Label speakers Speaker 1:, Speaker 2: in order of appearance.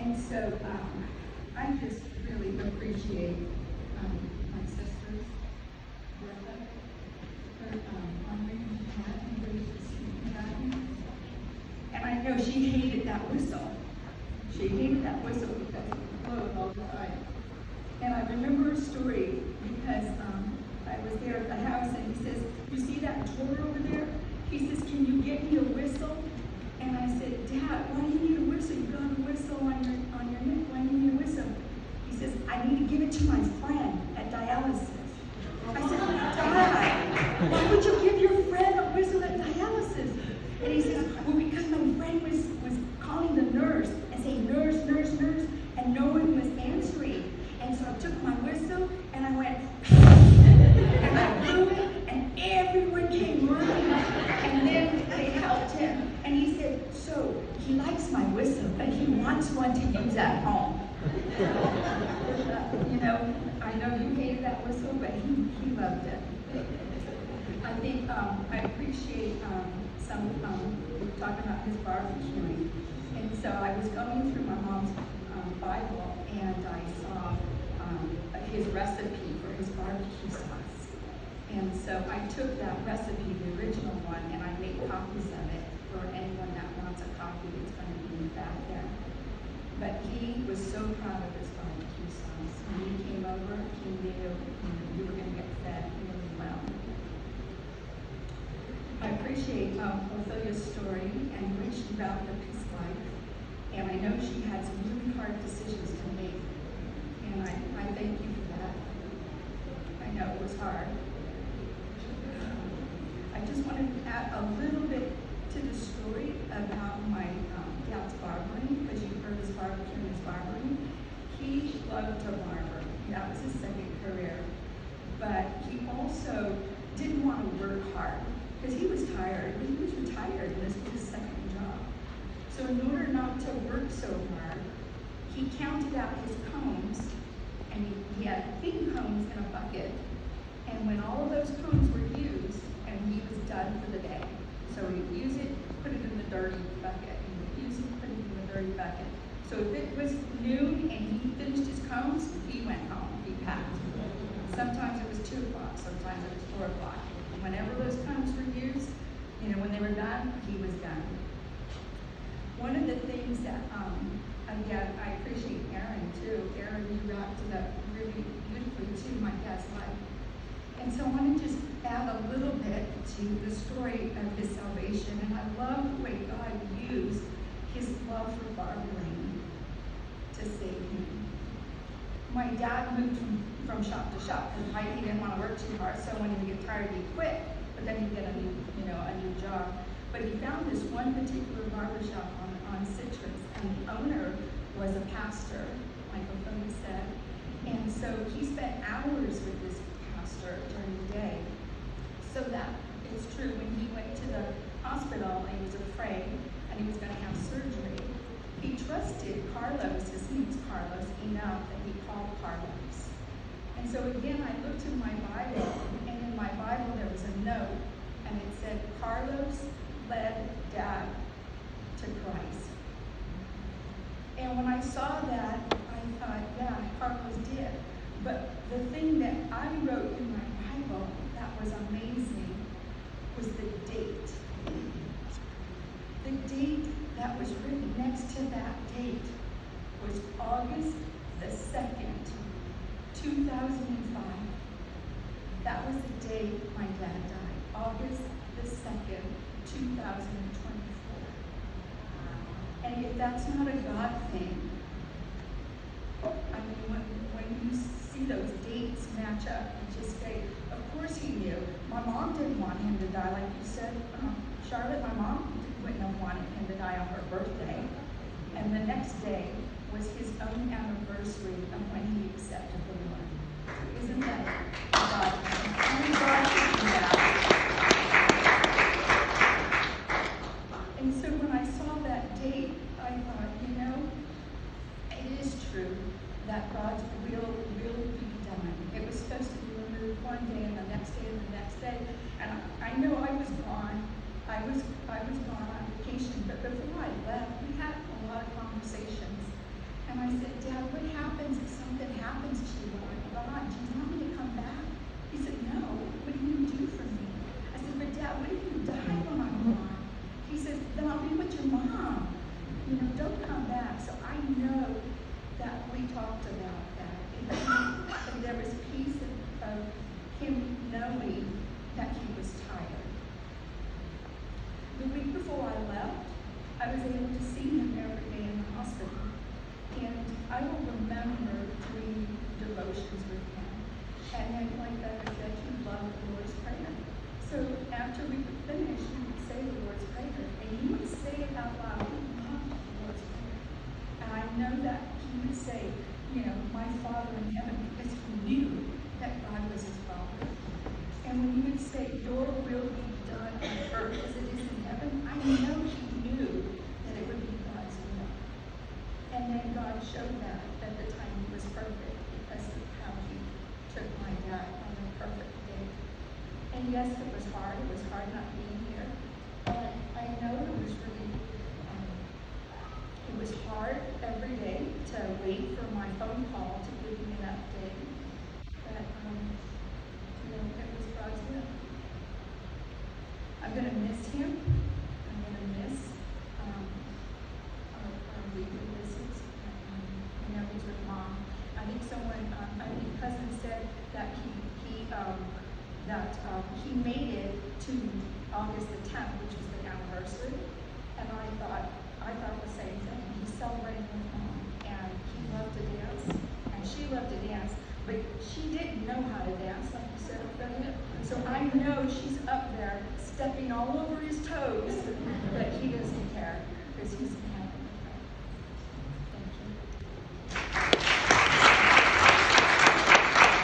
Speaker 1: And so I just really appreciate my sisters, Bertha, Henri, and Pat, and Grace, and Patty. And I know she hated that whistle. She hated that whistle because it blowed all the time. And I remember a story because I was there at the house, and he says, "You see that drawer over there?" He says, "Can you get me a whistle?" And I said, "Dad, why do you need a whistle? You got a whistle on your neck. Why do you need a whistle?" He says, "I need to give it to my friend at dialysis." I said, "Dad, why would you give your friend a whistle at dialysis?" And he says, "Well, because my friend was calling the nurse and saying, 'Nurse, nurse, nurse,' and no one was answering. And so I took my whistle and I went, and I blew it, and everyone came running. And then they helped him. And he said, 'So he likes my whistle, but he wants one to use at home.'" You know, I know you hated that whistle, but he loved it. I think I appreciate some talking about his barbecuing. And so I was going through my mom's Bible, and I saw his recipe for his barbecue sauce. And so I took that recipe, the original one, and I made copies of it for anyone that wants a copy. It's going to be in the back there. But he was so proud of his barbecue sauce. When he came over, he knew you were going to get fed really well. I appreciate Ophelia's story and when she vowed the peace life. And I know she had some really hard decisions to make. And I thank you for that. I know it was hard. I just wanted to add a little bit to the story about my dad's barbering, because you heard his barbecue and his barbering. He loved to barber. That was his second career. But he also didn't want to work hard because he was tired. He was retired, and this was his second job. So in order not to work so hard, he counted out his combs, and he had pink combs in a bucket. And when all of those combs were used, and he was done for the day. So he'd use it, put it in the dirty bucket. He would use it, put it in the dirty bucket. So if it was noon and he finished his combs, he went home, he packed. Sometimes it was 2 o'clock, sometimes it was 4 o'clock. And whenever those combs were used, when they were done, he was done. One of the things that, again, I appreciate Aaron too. Aaron, you wrapped it up really beautifully too, my dad's life. And so I want to just add a little bit to the story of his salvation. And I love the way God used his love for barbering to save him. My dad moved from shop to shop because he didn't want to work too hard. So when he would get tired, he'd quit. But then he'd get a new job. But he found this one particular barber shop on Citrus, and the owner was a pastor, like Ophelia said. And so he spent hours with this pastor during the day. So that it's true, when he went to the hospital and he was afraid and he was going to have surgery, he trusted Carlos, his name's Carlos, enough that he called Carlos. And so again, I looked in my Bible, and in my Bible there was a note, and it said, "Carlos led Dad to Christ." And when I saw that, I thought, yeah, Carlos did. But the thing that I wrote in my Bible that was amazing was the date. The date that was written next to that date was August the 2nd, 2005. That was the day my dad died, August the 2nd, 2024. And if that's not a God thing, I mean, when you see those dates match up, you just say, of course he knew. My mom didn't want him to die, like you said, Charlotte, my mom wouldn't have wanted him to die on her birthday. And the next day was his own anniversary of when he accepted the Lord. Isn't that God? Only God can do that. And so when I saw that date, I thought, it is true that God's will be done. It was supposed to be removed one day and the next day and the next day. And I know I was gone. I was gone on vacation, but before I left, we had a lot of conversations. And I said, Dad, what happens if something happens to you when I'm gone? Do you want me to come back? He said, no, what do you do for me? I said, but Dad, what if you die when I'm gone? He says, then I'll be with your mom. You know, don't come back. So I know that we talked about that. And there was peace of him knowing that he was tired. The week before I left, I was able to see him every day in the hospital. And I will remember doing devotions with him. And then, like I said, he loved the Lord's Prayer. So after we would finish, he would say the Lord's Prayer. And he would say it out loud. He loved the Lord's Prayer. And I know that he would say, you know, my Father in heaven, because he knew that God was his Father. And when he would say, your will be done on earth as it is in heaven, I know he knew that it would be God's will. And then God showed that at the time he was perfect because of how he took my dad on a perfect day. And yes, it was hard. It was hard not being here. But I know it was really, it was hard every day to wait for my phone call to give me an update. But, you know, it was God's will. I'm going to miss him. I'm going to miss our weekly visits. You know, he's with Mom. I think someone, I think cousin said that he made it to August the 10th, which was the anniversary. And I thought the same thing. He celebrated with Mom, and he loved to dance, and she loved to dance, but she didn't know how to dance, like you said earlier. So I know she's up there stepping all over his toes, but he doesn't care because he's